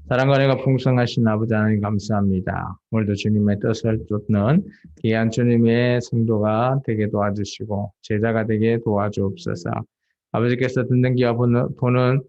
사랑과 은혜가 풍성하신 아버지 하나님 감사합니다. 오늘도 주님의 뜻을 쫓는 귀한 주님의 성도가 되게 도와주시고 제자가 되게 도와주옵소서. 아버지께서 듣는 귀와 보는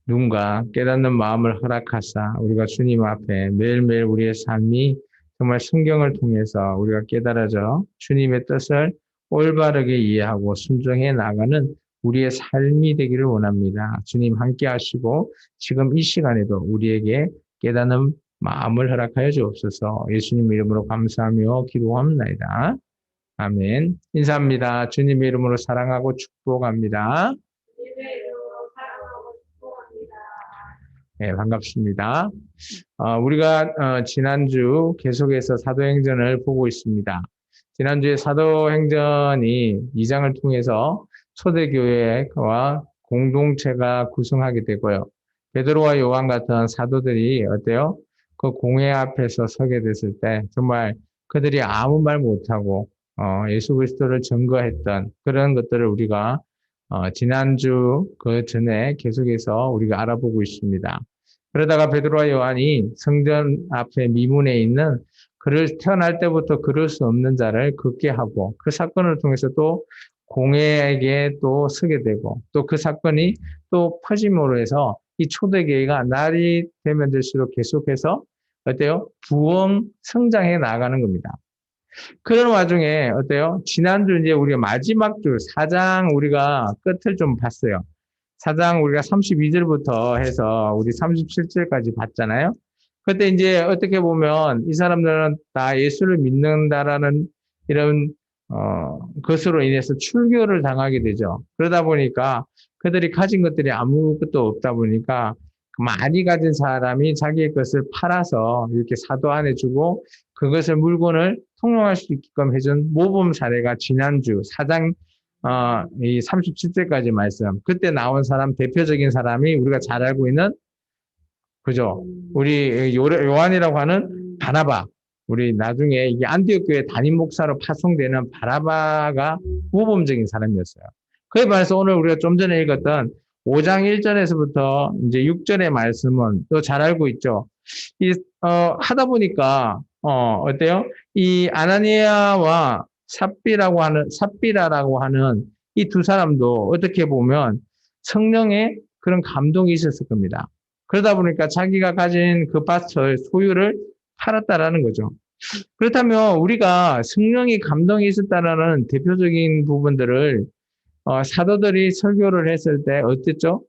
눈과 깨닫는 마음을 허락하사 우리가 주님 앞에 매일매일 우리의 삶이 정말 성경을 통해서 우리가 깨달아져 주님의 뜻을 올바르게 이해하고 순종해 나가는 우리의 삶이 되기를 원합니다. 주님 함께 하시고 지금 이 시간에도 우리에게 깨닫는 마음을 허락하여 주옵소서. 예수님 이름으로 감사하며 기도합니다. 아멘. 인사합니다. 주님 이름으로 사랑하고 축복합니다. 네, 반갑습니다. 우리가 지난주 계속해서 사도행전을 보고 있습니다. 지난주에 사도행전이 2장을 통해서 초대교회와 공동체가 구성하게 되고요. 베드로와 요한 같은 사도들이 어때요? 그 공회 앞에서 서게 됐을 때 정말 그들이 아무 말 못하고 예수 그리스도를 증거했던 그런 것들을 우리가 지난주 그 전에 계속해서 우리가 알아보고 있습니다. 그러다가 베드로와 요한이 성전 앞에 미문에 있는 그를 태어날 때부터 그럴 수 없는 자를 걷게 하고 그 사건을 통해서 또 공회에게 또 서게 되고 또 그 사건이 또 퍼짐으로 해서 이 초대교회가 날이 되면 될수록 계속해서 어때요? 부흥 성장해 나가는 겁니다. 그런 와중에 어때요? 지난주 이제 우리가 마지막 주 4장 우리가 끝을 좀 봤어요. 4장 우리가 32절부터 해서 우리 37절까지 봤잖아요. 그때 이제 어떻게 보면 이 사람들은 다 예수를 믿는다라는 이런 것으로 인해서 출교를 당하게 되죠. 그러다 보니까 그들이 가진 것들이 아무것도 없다 보니까 많이 가진 사람이 자기의 것을 팔아서 이렇게 사도 안에 주고 그것을 물건을 통용할 수 있게끔 해준 모범 사례가 지난주 4장 이 37節까지 말씀. 그때 나온 사람 대표적인 사람이 우리가 잘 알고 있는 그죠? 우리 요한이라고 하는 바나바. 우리 나중에 이게 안디옥 교회 담임 목사로 파송되는 바나바가 모범적인 사람이었어요. 그에 반해서 오늘 우리가 좀 전에 읽었던 5장 1절에서부터 이제 6절의 말씀은 또 잘 알고 있죠. 하다 보니까 어때요? 이 아나니아와 삽비라라고 하는 이 두 사람도 어떻게 보면 성령의 그런 감동이 있었을 겁니다. 그러다 보니까 자기가 가진 그 밭을 소유를 팔았다라는 거죠. 그렇다면 우리가 성령의 감동이 있었다라는 대표적인 부분들을 사도들이 설교를 했을 때 어땠죠?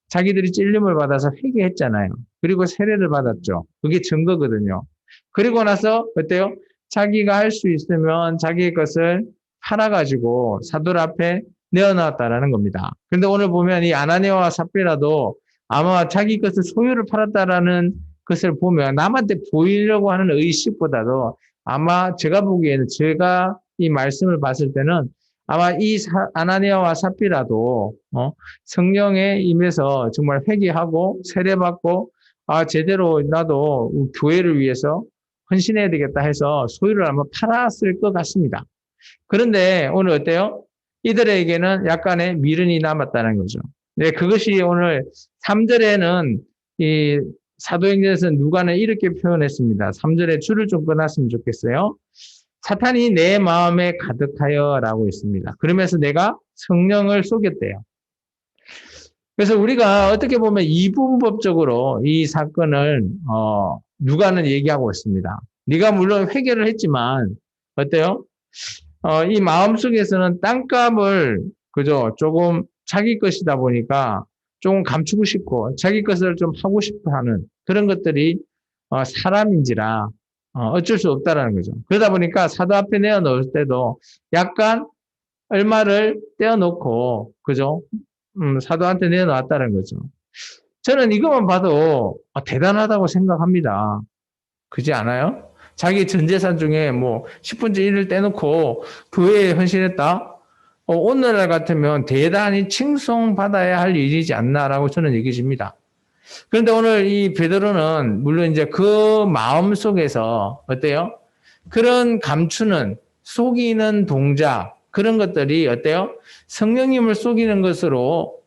자기들이 찔림을 받아서 회개했잖아요. 그리고 세례를 받았죠. 그게 증거거든요. 그리고 나서 어때요? 자기가 할 수 있으면 자기의 것을 팔아가지고 사도들 앞에 내어놨다라는 겁니다. 그런데 오늘 보면 이 아나니아와 삽비라도 아마 자기 것을 소유를 팔았다라는 것을 보면 남한테 보이려고 하는 의식보다도 아마 제가 보기에는 제가 이 말씀을 봤을 때는 아마 이 아나니아와 삽비라도 성령에 임해서 정말 회개하고 세례받고 제대로 나도 교회를 위해서 헌신해야 되겠다 해서 소유를 아마 팔았을 것 같습니다. 그런데 오늘 어때요? 이들에게는 약간의 미련이 남았다는 거죠. 네, 그것이 오늘 3절에는 이 사도행전에서 누가는 이렇게 표현했습니다. 3절에 줄을 좀 끊었으면 좋겠어요. 사탄이 내 마음에 가득하여 라고 있습니다. 그러면서 내가 성령을 쏘겠대요. 그래서 우리가 어떻게 보면 이분법적으로 이 사건을 누가는 얘기하고 있습니다. 네가 물론 회개를 했지만 어때요? 이 마음속에서는 땅값을 그저 조금 자기 것이다 보니까 조금 감추고 싶고 자기 것을 좀 하고 싶어 하는 그런 것들이 사람인지라 어쩔 수 없다라는 거죠. 그러다 보니까 사도 앞에 내어놓을 때도 약간 얼마를 떼어놓고 그죠? 사도한테 내어놨다는 거죠. 저는 이것만 봐도 대단하다고 생각합니다. 그렇지 않아요? 자기 전 재산 중에 뭐 10분의 1을 떼놓고 교회에 헌신했다? 오늘날 같으면 대단히 칭송받아야 할 일이지 않나라고 저는 얘기집니다. 그런데 오늘 이 베드로는 물론 이제 그 마음 속에서 어때요? 그런 감추는 속이는 동작 그런 것들이 어때요? 성령님을 속이는 것으로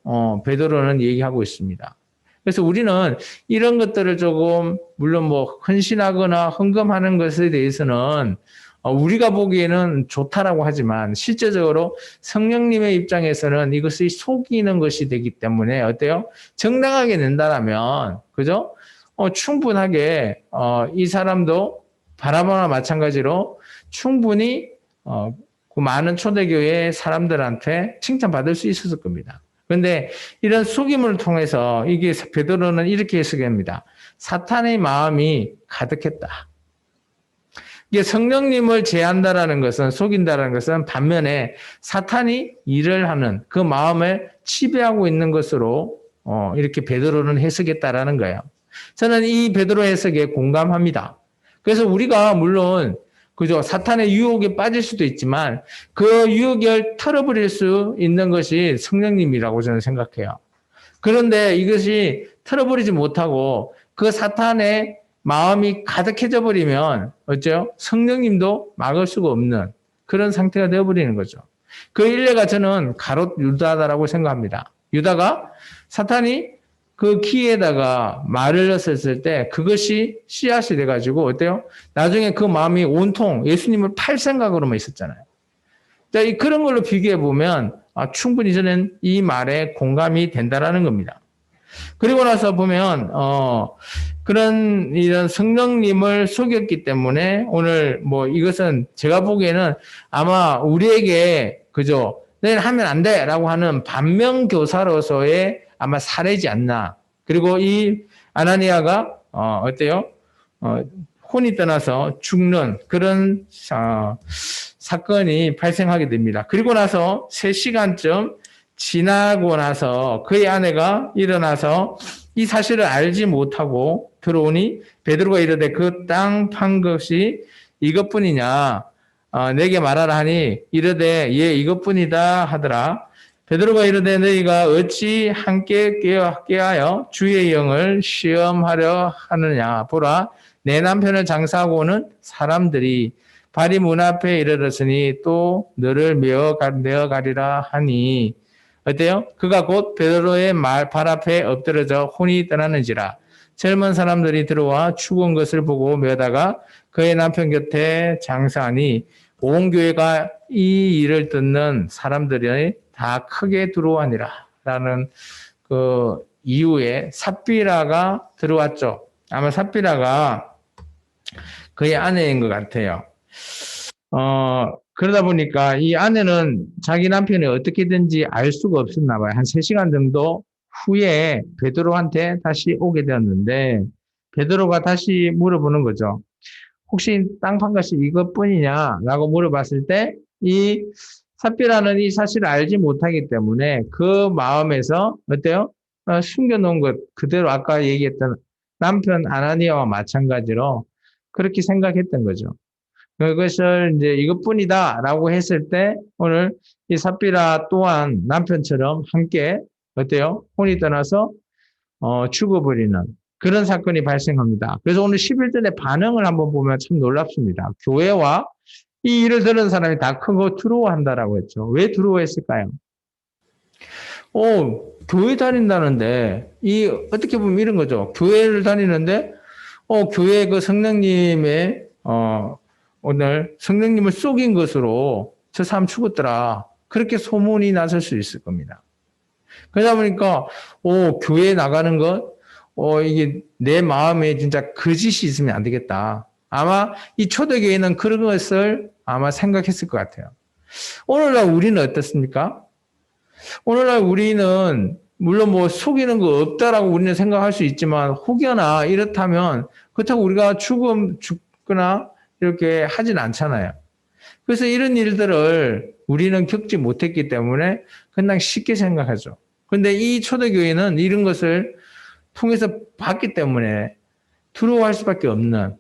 베드로는 얘기하고 있습니다. 그래서 우리는 이런 것들을 조금 물론 뭐 헌신하거나 헌금하는 것에 대해서는 우리가 보기에는 좋다라고 하지만 실제적으로 성령님의 입장에서는 이것이 속이는 것이 되기 때문에 어때요? 정당하게 낸다라면 그죠? 충분하게 이 사람도 바라보나 마찬가지로 충분히 그 많은 초대교회 사람들한테 칭찬받을 수 있었을 겁니다. 그런데 이런 속임을 통해서 이게 베드로는 이렇게 해석합니다. 사탄의 마음이 가득했다. 이게 성령님을 제한다라는 것은 속인다라는 것은 반면에 사탄이 일을 하는 그 마음을 지배하고 있는 것으로 이렇게 베드로는 해석했다라는 거예요. 저는 이 베드로 해석에 공감합니다. 그래서 우리가 물론 그죠 사탄의 유혹에 빠질 수도 있지만 그 유혹을 털어버릴 수 있는 것이 성령님이라고 저는 생각해요. 그런데 이것이 털어버리지 못하고 그 사탄의 마음이 가득해져 버리면 어째요? 성령님도 막을 수가 없는 그런 상태가 되어버리는 거죠. 그 일례가 저는 가롯 유다다라고 생각합니다. 유다가 사탄이 그 키에다가 말을 넣었을 때 그것이 씨앗이 돼가지고 어때요? 나중에 그 마음이 온통 예수님을 팔 생각으로만 있었잖아요. 자, 그런 걸로 비교해 보면 충분히 저는 이 말에 공감이 된다라는 겁니다. 그리고 나서 보면 그런 이런 성령님을 속였기 때문에 오늘 뭐 이것은 제가 보기에는 아마 우리에게 그죠? 너희는 하면 안 돼라고 하는 반면교사로서의 아마 사례지 않나. 그리고 이 아나니아가 어때요? 혼이 떠나서 죽는 그런 사건이 발생하게 됩니다. 그리고 나서 3시간쯤 지나고 나서 그의 아내가 일어나서 이 사실을 알지 못하고 들어오니 베드로가 이르되 그 땅 판 것이 이것뿐이냐 내게 말하라 하니 이르되 예 이것뿐이다 하더라. 베드로가 이르되 너희가 어찌 함께 깨하여 주의 영을 시험하려 하느냐 보라 내 남편을 장사하고 오는 사람들이 발이 문 앞에 이르렀으니 또 너를 메어 가리라 하니 어때요? 그가 곧 베드로의 발 앞에 엎드러져 혼이 떠나는지라 젊은 사람들이 들어와 죽은 것을 보고 메다가 그의 남편 곁에 장사하니 온 교회가 이 일을 듣는 사람들이 다 크게 두려워하니라 라는 그 이후에 삽비라가 들어왔죠. 아마 삽비라가 그의 아내인 것 같아요. 그러다 보니까 이 아내는 자기 남편이 어떻게든지 알 수가 없었나 봐요. 한 3시간 정도 후에 베드로한테 다시 오게 되었는데 베드로가 다시 물어보는 거죠. 혹시 땅 판 것이 이것뿐이냐라고 물어봤을 때 이 삽비라는 이 사실을 알지 못하기 때문에 그 마음에서 어때요? 숨겨놓은 것 그대로 아까 얘기했던 남편 아나니아와 마찬가지로 그렇게 생각했던 거죠. 그것을 이제 이것뿐이다라고 했을 때 오늘 이 삽비라 또한 남편처럼 함께 어때요? 혼이 떠나서 죽어버리는 그런 사건이 발생합니다. 그래서 오늘 11절의 반응을 한번 보면 참 놀랍습니다. 교회와 이 일을 들은 사람이 다 크고 두려워한다라고 했죠. 왜 두려워했을까요? 교회 다닌다는데 어떻게 보면 이런 거죠. 교회를 다니는데 교회 그 성령님의 오늘 성령님을 속인 것으로 저 사람 죽었더라. 그렇게 소문이 났을 수 있을 겁니다. 그러다 보니까 교회 나가는 것 이게 내 마음에 진짜 거짓이 있으면 안 되겠다. 아마 이 초대교회는 그런 것을 아마 생각했을 것 같아요. 오늘날 우리는 어떻습니까? 오늘날 우리는 물론 뭐 속이는 거 없다라고 우리는 생각할 수 있지만 혹여나 이렇다면 그렇다고 우리가 죽거나 이렇게 하진 않잖아요. 그래서 이런 일들을 우리는 겪지 못했기 때문에 그냥 쉽게 생각하죠. 그런데 이 초대교회는 이런 것을 통해서 봤기 때문에 두려워할 수밖에 없는.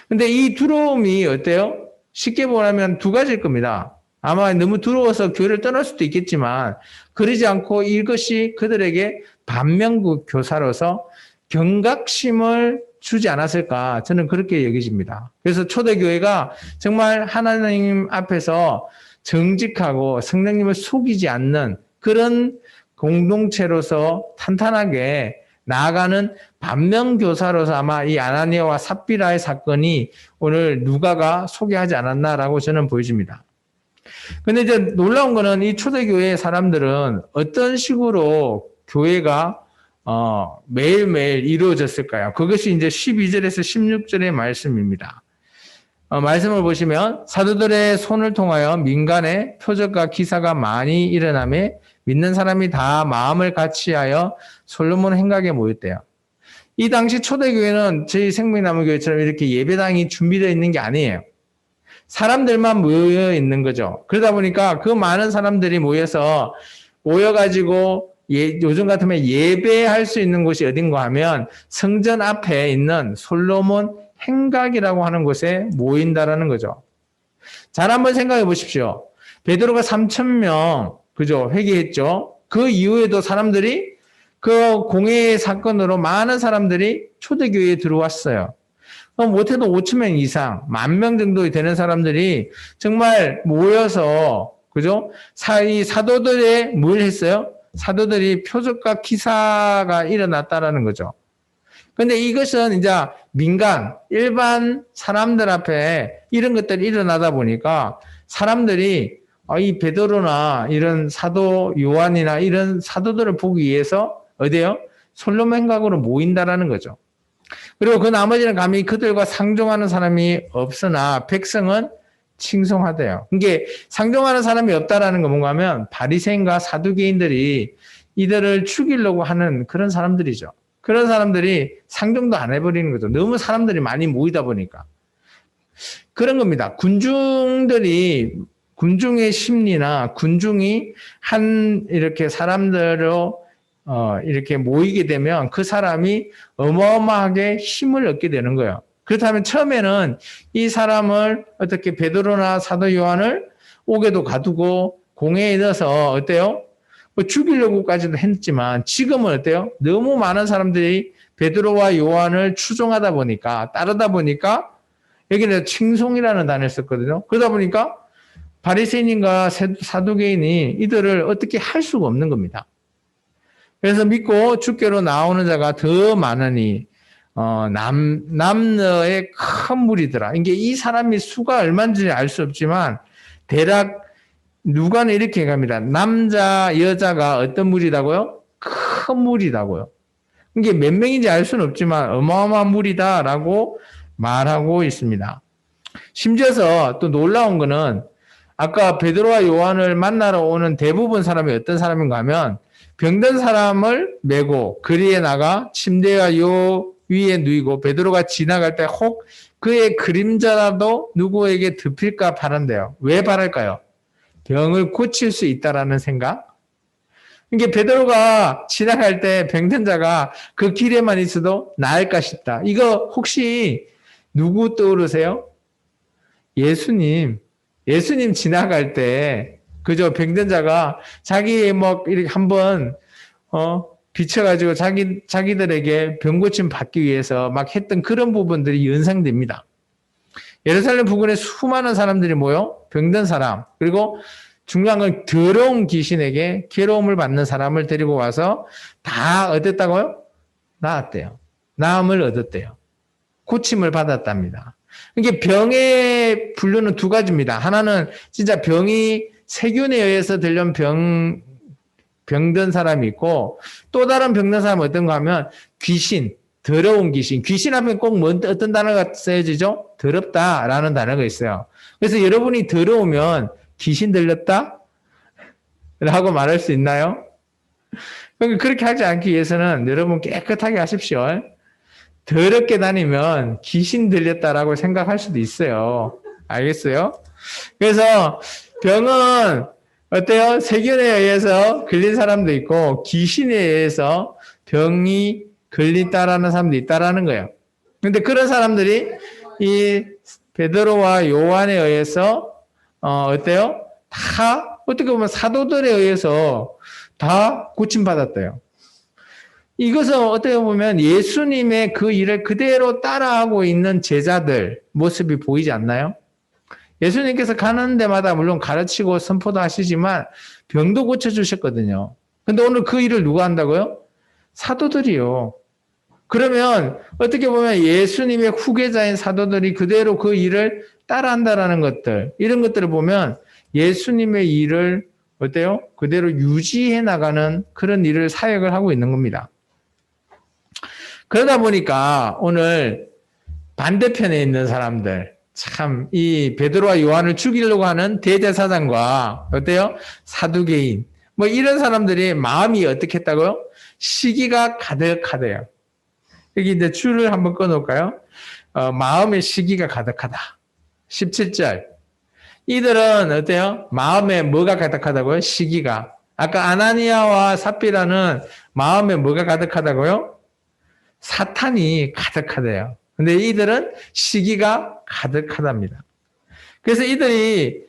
근데 이 두려움이 어때요? 쉽게 보면 두 가지일 겁니다. 아마 너무 두려워서 교회를 떠날 수도 있겠지만 그러지 않고 이것이 그들에게 반면교사로서 경각심을 주지 않았을까 저는 그렇게 여겨집니다. 그래서 초대교회가 정말 하나님 앞에서 정직하고 성령님을 속이지 않는 그런 공동체로서 탄탄하게 나아가는 반면교사로서 아마 이 아나니아와 삽비라의 사건이 오늘 누가가 소개하지 않았나라고 저는 보여집니다. 근데 이제 놀라운 거는 이 초대교회 사람들은 어떤 식으로 교회가 매일매일 이루어졌을까요? 그것이 이제 12절에서 16절의 말씀입니다. 말씀을 보시면 사도들의 손을 통하여 민간에 표적과 기사가 많이 일어나며 믿는 사람이 다 마음을 같이하여 솔로몬 행각에 모였대요. 이 당시 초대교회는 저희 생명나무교회처럼 이렇게 예배당이 준비되어 있는 게 아니에요. 사람들만 모여 있는 거죠. 그러다 보니까 그 많은 사람들이 모여가지고 요즘 같으면 예배할 수 있는 곳이 어딘가 하면 성전 앞에 있는 솔로몬 행각이라고 하는 곳에 모인다라는 거죠. 잘 한번 생각해 보십시오. 베드로가 3,000명 그죠? 회개했죠. 그 이후에도 사람들이 그 공회 사건으로 많은 사람들이 초대교회에 들어왔어요. 못해도 5,000명 이상, 10,000명 정도 되는 사람들이 정말 모여서 그죠? 이 사도들의 뭘 했어요? 사도들이 표적과 기사가 일어났다라는 거죠. 근데 이것은 이제 민간, 일반 사람들 앞에 이런 것들이 일어나다 보니까 사람들이 이 베드로나 이런 사도 요한이나 이런 사도들을 보기 위해서 어디요? 솔로몬 행각으로 모인다라는 거죠. 그리고 그 나머지는 감히 그들과 상종하는 사람이 없으나 백성은 칭송하대요. 이게 상종하는 사람이 없다라는 건 뭔가 하면 바리새인과 사두개인들이 이들을 죽이려고 하는 그런 사람들이죠. 그런 사람들이 상종도 안 해버리는 거죠. 너무 사람들이 많이 모이다 보니까. 그런 겁니다. 군중의 심리나 군중이 이렇게 사람들로 이렇게 모이게 되면 그 사람이 어마어마하게 힘을 얻게 되는 거예요. 그렇다면 처음에는 이 사람을 어떻게 베드로나 사도 요한을 옥에도 가두고 공회에 넣어서 어때요? 죽이려고까지도 했지만 지금은 어때요? 너무 많은 사람들이 베드로와 요한을 추종하다 보니까 따르다 보니까 여기는 칭송이라는 단어를 썼거든요. 그러다 보니까 바리새인과 사두개인이 이들을 어떻게 할 수가 없는 겁니다. 그래서 믿고 주께로 나오는 자가 더 많으니 남녀의 큰 무리더라. 이게 이 사람이 수가 얼마인지 알 수 없지만 대략 누가는 이렇게 갑니다. 남자 여자가 어떤 무리다고요? 큰 무리다고요. 이게 몇 명인지 알 수는 없지만 어마어마한 무리다라고 말하고 있습니다. 심지어서 또 놀라운 거는 아까 베드로와 요한을 만나러 오는 대부분 사람이 어떤 사람인가 하면 병든 사람을 메고 거리에 나가 침대와 요 위에 누이고 베드로가 지나갈 때 혹 그의 그림자라도 누구에게 덮일까 바란대요. 왜 바랄까요? 병을 고칠 수 있다라는 생각. 이게 베드로가 지나갈 때 병든 자가 그 길에만 있어도 나을까 싶다. 이거 혹시 누구 떠오르세요? 예수님 지나갈 때 그저 병든 자가 자기 이렇게 한번 비춰가지고 자기들에게 병 고침 받기 위해서 막 했던 그런 부분들이 연상됩니다. 예루살렘 부근에 수많은 사람들이 모여 병든 사람 그리고 중요한 건 더러운 귀신에게 괴로움을 받는 사람을 데리고 와서 다 어땠다고요? 나았대요. 나음을 얻었대요. 고침을 받았답니다. 이게 병의 분류는 두 가지입니다. 하나는 진짜 병이 세균에 의해서 들려온 병든 사람이 있고 또 다른 병든 사람은 어떤가 하면 귀신, 더러운 귀신. 귀신 앞에 꼭 어떤 단어가 쓰여지죠? 더럽다라는 단어가 있어요. 그래서 여러분이 더러우면 귀신 들렸다? 라고 말할 수 있나요? 그렇게 하지 않기 위해서는 여러분 깨끗하게 하십시오. 더럽게 다니면 귀신 들렸다라고 생각할 수도 있어요. 알겠어요? 그래서 병은 어때요? 세균에 의해서 걸린 사람도 있고 귀신에 의해서 병이 걸린다라는 사람도 있다라는 거예요. 근데 그런 사람들이 이 베드로와 요한에 의해서 어때요? 다 어떻게 보면 사도들에 의해서 다 고침받았대요. 이것은 어떻게 보면 예수님의 그 일을 그대로 따라하고 있는 제자들 모습이 보이지 않나요? 예수님께서 가는 데마다 물론 가르치고 선포도 하시지만 병도 고쳐주셨거든요. 근데 오늘 그 일을 누가 한다고요? 사도들이요. 그러면 어떻게 보면 예수님의 후계자인 사도들이 그대로 그 일을 따라한다라는 것들, 이런 것들을 보면 예수님의 일을 어때요? 그대로 유지해 나가는 그런 일을 사역을 하고 있는 겁니다. 그러다 보니까 오늘 반대편에 있는 사람들, 참 이 베드로와 요한을 죽이려고 하는 대제사장과 어때요? 사두개인, 뭐 이런 사람들이 마음이 어떻게 했다고요? 시기가 가득하대요. 여기 이제 줄을 한번 꺼놓을까요? 마음의 시기가 가득하다. 17절. 이들은 어때요? 마음에 뭐가 가득하다고요? 시기가. 아까 아나니아와 삽비라는 마음에 뭐가 가득하다고요? 사탄이 가득하대요. 근데 이들은 시기가 가득하답니다. 그래서 이들이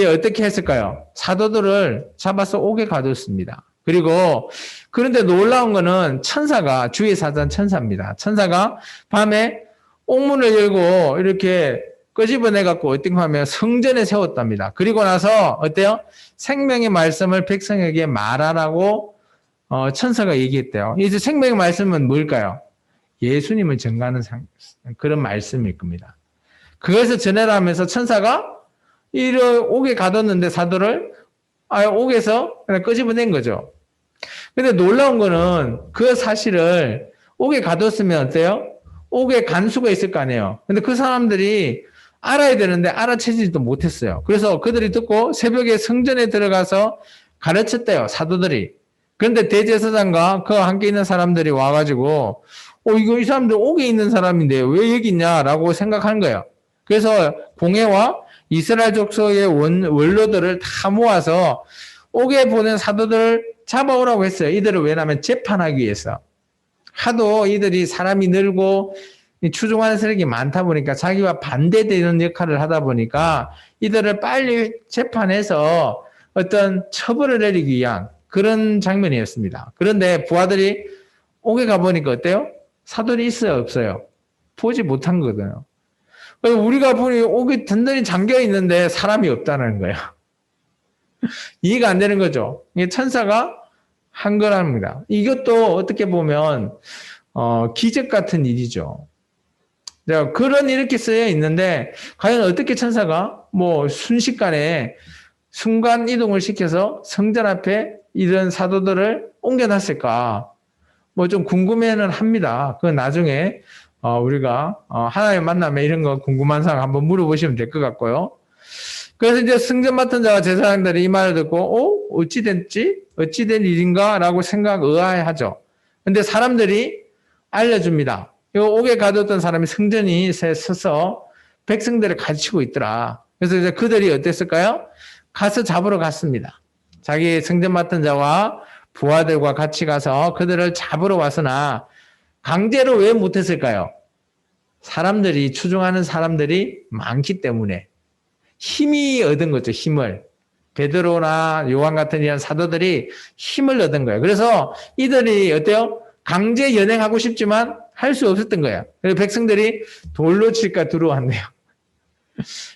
어떻게 했을까요? 사도들을 잡아서 옥에 가뒀습니다. 그리고 그런데 놀라운 거는 천사가, 주의 사자 천사입니다. 천사가 밤에 옥문을 열고 이렇게 끄집어내갖고 어떻게 하면 성전에 세웠답니다. 그리고 나서 어때요? 생명의 말씀을 백성에게 말하라고 천사가 얘기했대요. 이제 생명의 말씀은 뭘까요? 예수님을 증거하는 그런 말씀일 겁니다. 그것을 전해라 하면서 천사가 옥에 가뒀는데 사도를 옥에서 그냥 끄집어낸 거죠. 근데 놀라운 거는 그 사실을 옥에 가뒀으면 어때요? 옥에 간수가 있을 거 아니에요. 근데 그 사람들이 알아야 되는데 알아채지도 못했어요. 그래서 그들이 듣고 새벽에 성전에 들어가서 가르쳤대요, 사도들이. 그런데 대제사장과 그와 함께 있는 사람들이 와가지고 이 사람들 옥에 있는 사람인데 왜 여기 있냐라고 생각하는 거예요. 그래서 공회와 이스라엘 족속의 원로들을 다 모아서 옥에 보낸 사도들을 잡아오라고 했어요. 이들을 왜냐하면 재판하기 위해서. 하도 이들이 사람이 늘고 추종하는 세력이 많다 보니까 자기와 반대되는 역할을 하다 보니까 이들을 빨리 재판해서 어떤 처벌을 내리기 위한 그런 장면이었습니다. 그런데 부하들이 옥에 가보니까 어때요? 사돌이 있어요, 없어요? 보지 못한 거거든요. 우리가 보니 옥이 든든히 잠겨 있는데 사람이 없다는 거예요. 이해가 안 되는 거죠. 이게 천사가 한 거랍니다. 이것도 어떻게 보면 기적 같은 일이죠. 그런 이렇게 쓰여 있는데 과연 어떻게 천사가 뭐 순식간에 순간 이동을 시켜서 성전 앞에 이런 사도들을 옮겨놨을까? 뭐 좀 궁금해는 합니다. 그건 나중에 우리가 하나님 만나면 이런 거 궁금한 사람 한번 물어보시면 될 것 같고요. 그래서 이제 승전 맡은 자와 제사장들이 이 말을 듣고 어찌 됐지? 어찌 된 일인가? 라고 의아해하죠. 근데 사람들이 알려줍니다. 옥에 가뒀던 사람이 성전이 서서 백성들을 가르치고 있더라. 그래서 이제 그들이 어땠을까요? 가서 잡으러 갔습니다. 자기 성전 맡은 자와 부하들과 같이 가서 그들을 잡으러 왔으나 강제로 왜 못했을까요? 사람들이, 추종하는 사람들이 많기 때문에 힘이 얻은 거죠, 힘을. 베드로나 요한 같은 이런 사도들이 힘을 얻은 거예요. 그래서 이들이 어때요? 강제 연행하고 싶지만 할 수 없었던 거예요. 그래서 백성들이 돌로 칠까 두려워한대요.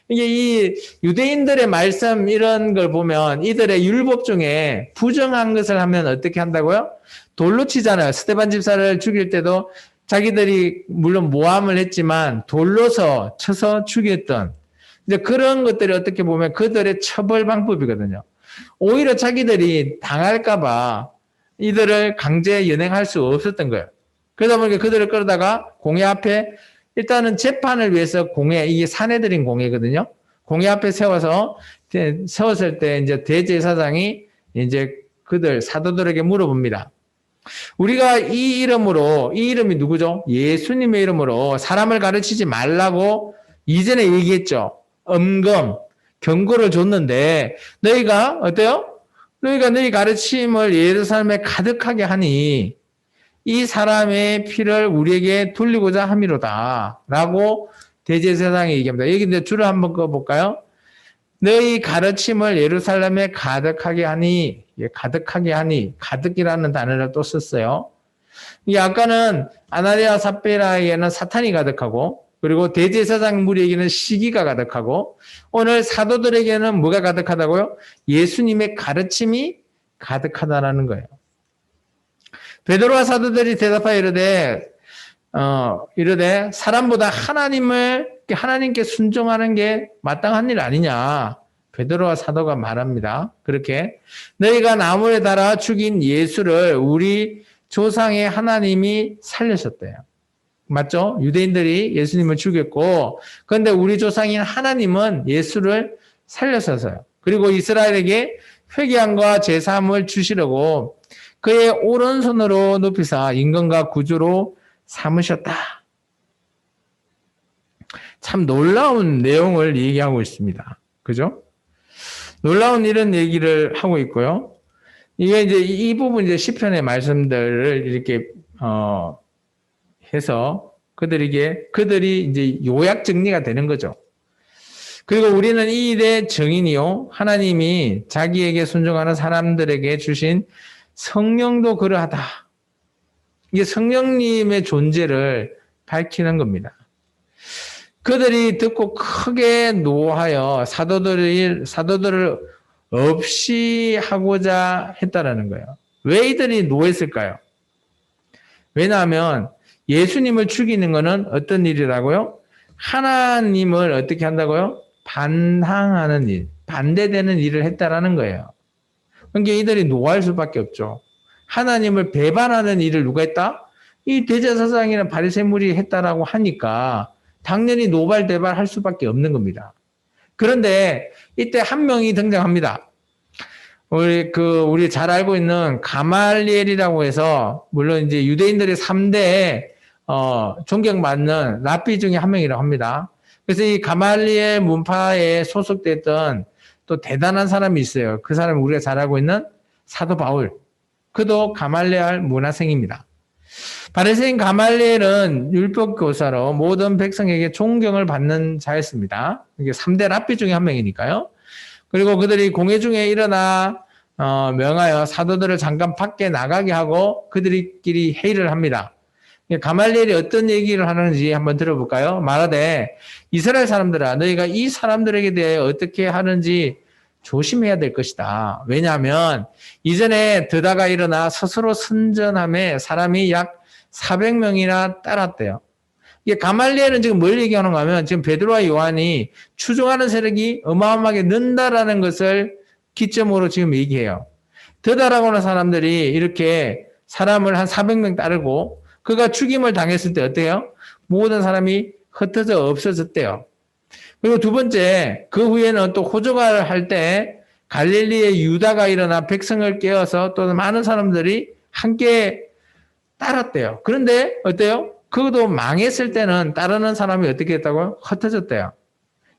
이게 이 유대인들의 말씀 이런 걸 보면 이들의 율법 중에 부정한 것을 하면 어떻게 한다고요? 돌로 치잖아요. 스데반 집사를 죽일 때도 자기들이 물론 모함을 했지만 돌로서 쳐서 죽였던 이제 그런 것들이 어떻게 보면 그들의 처벌 방법이거든요. 오히려 자기들이 당할까봐 이들을 강제 연행할 수 없었던 거예요. 그러다 보니까 그들을 끌다가 공회 앞에 일단은 재판을 위해서 이게 사내들인 공회거든요. 공회 앞에 세웠을 때 이제 대제사장이 이제 그들 사도들에게 물어봅니다. 우리가 이 이름이 누구죠? 예수님의 이름으로 사람을 가르치지 말라고 이전에 얘기했죠. 경고를 줬는데 너희가 어때요? 너희가 너희 가르침을 예루살렘에 가득하게 하니 이 사람의 피를 우리에게 돌리고자 함이로다 라고 대제사장이 얘기합니다. 여기 이제 줄을 한번 꺼볼까요? 너희 가르침을 예루살렘에 가득하게 하니, 가득이라는 단어를 또 썼어요. 이 아까는 아나니아 삽비라에게는 사탄이 가득하고, 그리고 대제사장 무리에게는 시기가 가득하고, 오늘 사도들에게는 뭐가 가득하다고요? 예수님의 가르침이 가득하다라는 거예요. 베드로와 사도들이 대답하여 이르되 이르되 사람보다 하나님께 순종하는 게 마땅한 일 아니냐. 베드로와 사도가 말합니다. 그렇게 너희가 나무에 달아 죽인 예수를 우리 조상의 하나님이 살리셨대요. 맞죠? 유대인들이 예수님을 죽였고, 그런데 우리 조상인 하나님은 예수를 살려서서요. 그리고 이스라엘에게 회개함과 제사함을 주시려고 그의 오른손으로 높이사 임금과 구주로 삼으셨다. 참 놀라운 내용을 얘기하고 있습니다. 그죠? 놀라운 이런 얘기를 하고 있고요. 이게 이제 이 부분 이제 시편의 말씀들을 이렇게 해서 그들이 이제 요약 정리가 되는 거죠. 그리고 우리는 이 일의 증인이요, 하나님이 자기에게 순종하는 사람들에게 주신 성령도 그러하다. 이게 성령님의 존재를 밝히는 겁니다. 그들이 듣고 크게 노하여 사도들을 없이 하고자 했다라는 거예요. 왜 이들이 노했을까요? 왜냐하면 예수님을 죽이는 것은 어떤 일이라고요? 하나님을 어떻게 한다고요? 반항하는 일, 반대되는 일을 했다라는 거예요. 그러니까 이들이 노할 수밖에 없죠. 하나님을 배반하는 일을 누가 했다? 이 대제사장이나 바리새인들이 했다라고 하니까 당연히 노발대발할 수밖에 없는 겁니다. 그런데 이때 한 명이 등장합니다. 우리 잘 알고 있는 가말리엘이라고 해서, 물론 이제 유대인들의 3대 존경받는 랍비 중에 한 명이라고 합니다. 그래서 이 가말리엘 문파에 소속됐던 또 대단한 사람이 있어요. 그 사람은 우리가 잘 알고 있는 사도 바울. 그도 가말리엘 문화생입니다. 바리새인 가말리엘은 율법 교사로 모든 백성에게 존경을 받는 자였습니다. 이게 3대 랍비 중에 한 명이니까요. 그리고 그들이 공회 중에 일어나 명하여 사도들을 잠깐 밖에 나가게 하고 그들끼리 회의를 합니다. 가말리엘이 어떤 얘기를 하는지 한번 들어볼까요? 말하되 이스라엘 사람들아, 너희가 이 사람들에게 대해 어떻게 하는지 조심해야 될 것이다. 왜냐하면 이전에 드다가 일어나 스스로 선전함에 사람이 약 400명이나 따랐대요. 이게 가말리엘은 지금 뭘 얘기하는가 하면 지금 베드로와 요한이 추종하는 세력이 어마어마하게 는다라는 것을 기점으로 지금 얘기해요. 드다라고 하는 사람들이 이렇게 사람을 한 400명 따르고 그가 죽임을 당했을 때 어때요? 모든 사람이 흩어져 없어졌대요. 그리고 두 번째, 그 후에는 또 호적을 할 때 갈릴리의 유다가 일어나 백성을 깨워서 또 많은 사람들이 함께 따랐대요. 그런데 어때요? 그것도 망했을 때는 따르는 사람이 어떻게 했다고요? 흩어졌대요.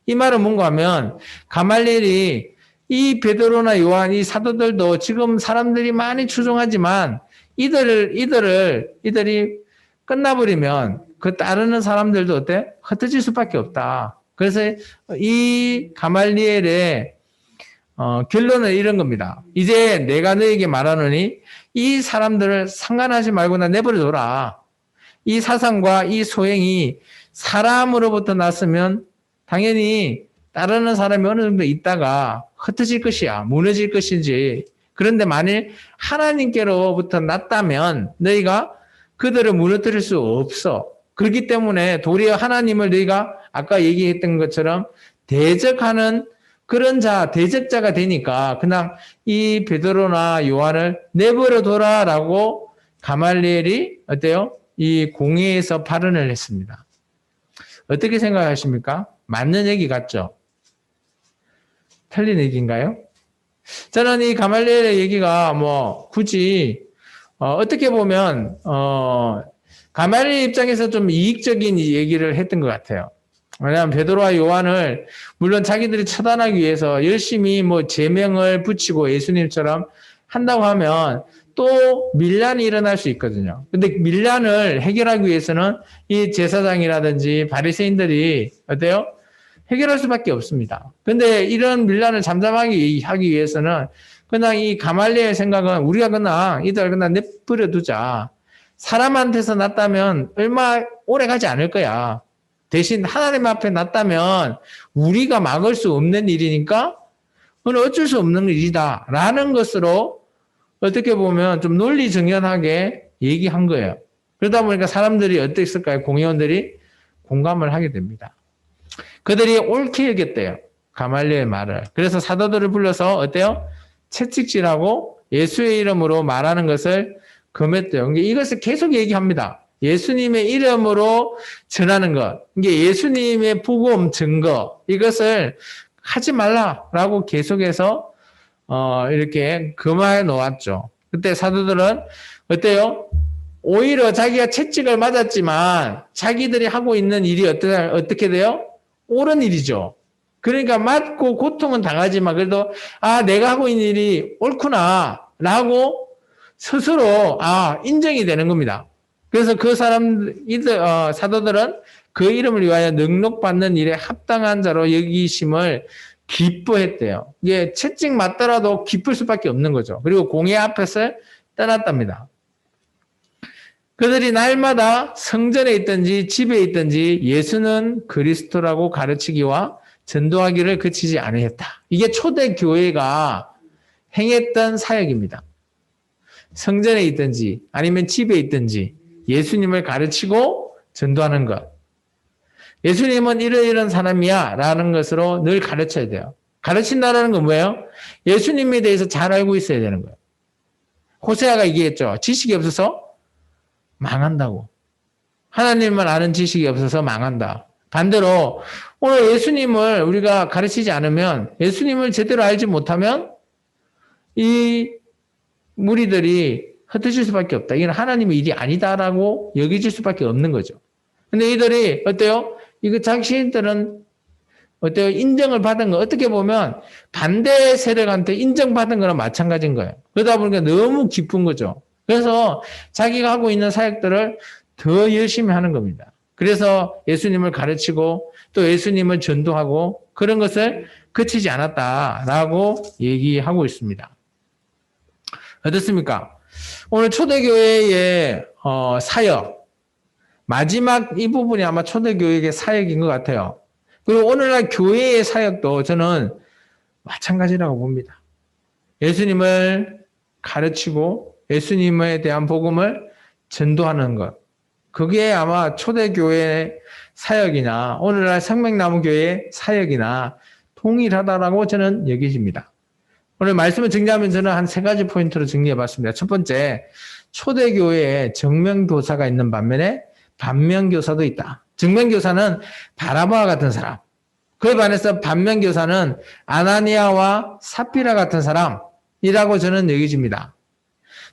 이 말은 뭔가 하면 가말리엘이 이 베드로나 요한 이 사도들도 지금 사람들이 많이 추종하지만 이들이 끝나버리면 그 따르는 사람들도 어때? 흩어질 수밖에 없다. 그래서 이 가말리엘의 결론은 이런 겁니다. 이제 내가 너에게 말하노니 이 사람들을 상관하지 말고 나 내버려둬라. 이 사상과 이 소행이 사람으로부터 났으면 당연히 따르는 사람이 어느 정도 있다가 흩어질 것이야. 무너질 것인지. 그런데 만일 하나님께로부터 났다면 너희가 그들을 무너뜨릴 수 없어. 그렇기 때문에 도리어 하나님을 너희가 아까 얘기했던 것처럼 대적하는 그런 대적자가 되니까 그냥 이 베드로나 요한을 내버려둬라라고 가말리엘이 어때요? 이 공회에서 발언을 했습니다. 어떻게 생각하십니까? 맞는 얘기 같죠? 틀린 얘기인가요? 저는 이 가말리엘의 얘기가 굳이 어떻게 보면 가말리엘 입장에서 좀 이익적인 얘기를 했던 것 같아요. 왜냐하면 베드로와 요한을 물론 자기들이 처단하기 위해서 열심히 제명을 붙이고 예수님처럼 한다고 하면 또 밀란이 일어날 수 있거든요. 근데 밀란을 해결하기 위해서는 이 제사장이라든지 바리새인들이 어때요? 해결할 수밖에 없습니다. 근데 이런 밀란을 잠잠하게 하기 위해서는 그냥 이 가말리엘 생각은 우리가 그냥 이들 그냥 내버려 두자. 사람한테서 났다면 얼마 오래 가지 않을 거야. 대신 하나님 앞에 났다면 우리가 막을 수 없는 일이니까 그건 어쩔 수 없는 일이다. 라는 것으로 어떻게 보면 좀 논리정연하게 얘기한 거예요. 그러다 보니까 사람들이 어땠을까요? 공회원들이 공감을 하게 됩니다. 그들이 옳게 여겼대요. 가말리엘의 말을. 그래서 사도들을 불러서 어때요? 채찍질하고 예수의 이름으로 말하는 것을 금했대요. 이것을 계속 얘기합니다. 예수님의 이름으로 전하는 것. 이게 예수님의 복음 증거. 이것을 하지 말라라고 계속해서 이렇게 금하여 놓았죠. 그때 사도들은 어때요? 오히려 자기가 채찍을 맞았지만 자기들이 하고 있는 일이 어떻게 돼요? 옳은 일이죠. 그러니까 맞고 고통은 당하지만 그래도 내가 하고 있는 일이 옳구나 라고 스스로 인정이 되는 겁니다. 그래서 그 사도들은 그 이름을 위하여 능력받는 일에 합당한 자로 여기심을 기뻐했대요. 이게 채찍 맞더라도 기쁠 수밖에 없는 거죠. 그리고 공회 앞에서 떠났답니다. 그들이 날마다 성전에 있든지 집에 있든지 예수는 그리스도라고 가르치기와 전도하기를 그치지 아니했다. 이게 초대 교회가 행했던 사역입니다. 성전에 있든지 아니면 집에 있든지 예수님을 가르치고 전도하는 것. 예수님은 이런 사람이야 라는 것으로 늘 가르쳐야 돼요. 가르친다는 건 뭐예요? 예수님에 대해서 잘 알고 있어야 되는 거예요. 호세아가 얘기했죠. 지식이 없어서 망한다고. 하나님만 아는 지식이 없어서 망한다. 반대로 오늘 예수님을 우리가 가르치지 않으면, 예수님을 제대로 알지 못하면 이 무리들이 흩어질 수밖에 없다. 이건 하나님의 일이 아니다라고 여겨질 수밖에 없는 거죠. 근데 이들이 어때요? 이거 자신들은 어때요? 인정을 받은 거, 어떻게 보면 반대 세력한테 인정받은 거랑 마찬가지인 거예요. 그러다 보니까 너무 기쁜 거죠. 그래서 자기가 하고 있는 사역들을 더 열심히 하는 겁니다. 그래서 예수님을 가르치고 또 예수님을 전도하고 그런 것을 그치지 않았다라고 얘기하고 있습니다. 어떻습니까? 오늘 초대교회의 사역, 마지막 이 부분이 아마 초대교회의 사역인 것 같아요. 그리고 오늘날 교회의 사역도 저는 마찬가지라고 봅니다. 예수님을 가르치고 예수님에 대한 복음을 전도하는 것. 그게 아마 초대교회의 사역이나 오늘날 생명나무교회의 사역이나 동일하다라고 저는 여기집니다. 오늘 말씀을 정리하면 저는 한 3가지 포인트로 정리해봤습니다. 첫 번째, 초대교회에 정면교사가 있는 반면에 반면교사도 있다. 정면교사는 바라바와 같은 사람. 그에 반해서 반면교사는 아나니아와 삽비라 같은 사람이라고 저는 여기집니다.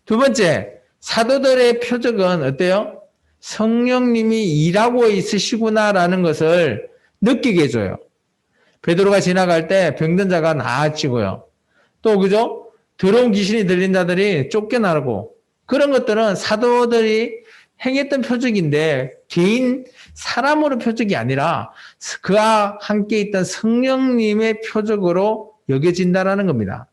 두 번째, 사도들의 표적은 어때요? 성령님이 일하고 있으시구나라는 것을 느끼게 해줘요. 베드로가 지나갈 때 병든 자가 나아지고요. 또 그죠? 더러운 귀신이 들린 자들이 쫓겨나고 그런 것들은 사도들이 행했던 표적인데 개인 사람으로 표적이 아니라 그와 함께 있던 성령님의 표적으로 여겨진다라는 겁니다.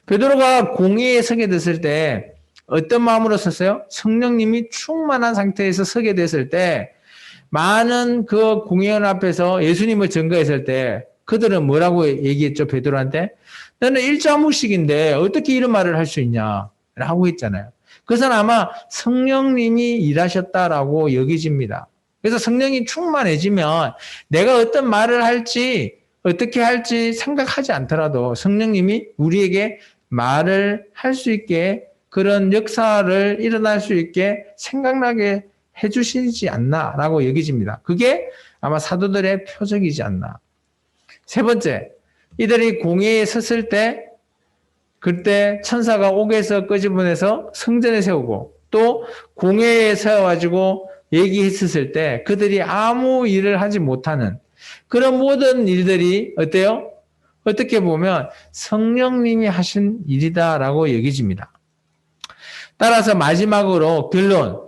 베드로가 공회에 서게 됐을 때 어떤 마음으로 섰어요? 성령님이 충만한 상태에서 서게 됐을 때 많은 그 공회원 앞에서 예수님을 증거했을 때 그들은 뭐라고 얘기했죠? 베드로한테 너는 일자무식인데 어떻게 이런 말을 할 수 있냐 라고 했잖아요. 그것은 아마 성령님이 일하셨다라고 여기집니다. 그래서 성령이 충만해지면 내가 어떤 말을 할지 어떻게 할지 생각하지 않더라도 성령님이 우리에게 말을 할 수 있게 그런 역사를 일어날 수 있게 생각나게 해주시지 않나라고 여기집니다. 그게 아마 사도들의 표적이지 않나. 세 번째, 이들이 공회에 섰을 때 그때 천사가 옥에서 끄집어내서 성전에 세우고 또 공회에 세워가지고 얘기했었을 때 그들이 아무 일을 하지 못하는 그런 모든 일들이 어때요? 어떻게 보면 성령님이 하신 일이다라고 여기집니다. 따라서 마지막으로 결론,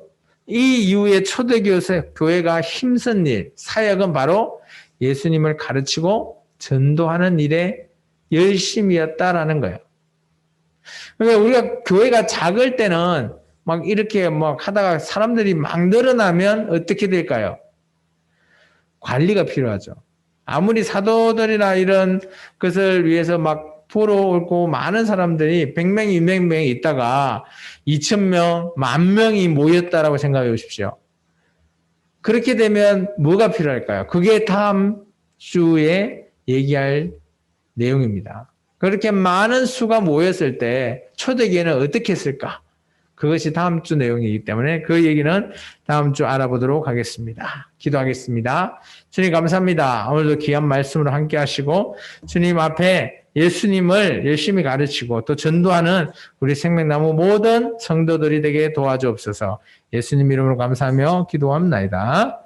이 이후에 초대교회가 힘쓴 일, 사역은 바로 예수님을 가르치고 전도하는 일에 열심이었다라는 거예요. 그러니까 우리가 교회가 작을 때는 막 이렇게 막 하다가 사람들이 막 늘어나면 어떻게 될까요? 관리가 필요하죠. 아무리 사도들이나 이런 것을 위해서 막 보러 오고 많은 사람들이 100명, 200명이 있다가 2,000명, 10,000명이 모였다라고 생각해 보십시오. 그렇게 되면 뭐가 필요할까요? 그게 다음 주에 얘기할 내용입니다. 그렇게 많은 수가 모였을 때 초대교회는 어떻게 했을까? 그것이 다음 주 내용이기 때문에 그 얘기는 다음 주 알아보도록 하겠습니다. 기도하겠습니다. 주님 감사합니다. 오늘도 귀한 말씀으로 함께 하시고 주님 앞에 예수님을 열심히 가르치고 또 전도하는 우리 생명나무 모든 성도들이 되게 도와주옵소서. 예수님 이름으로 감사하며 기도합니다.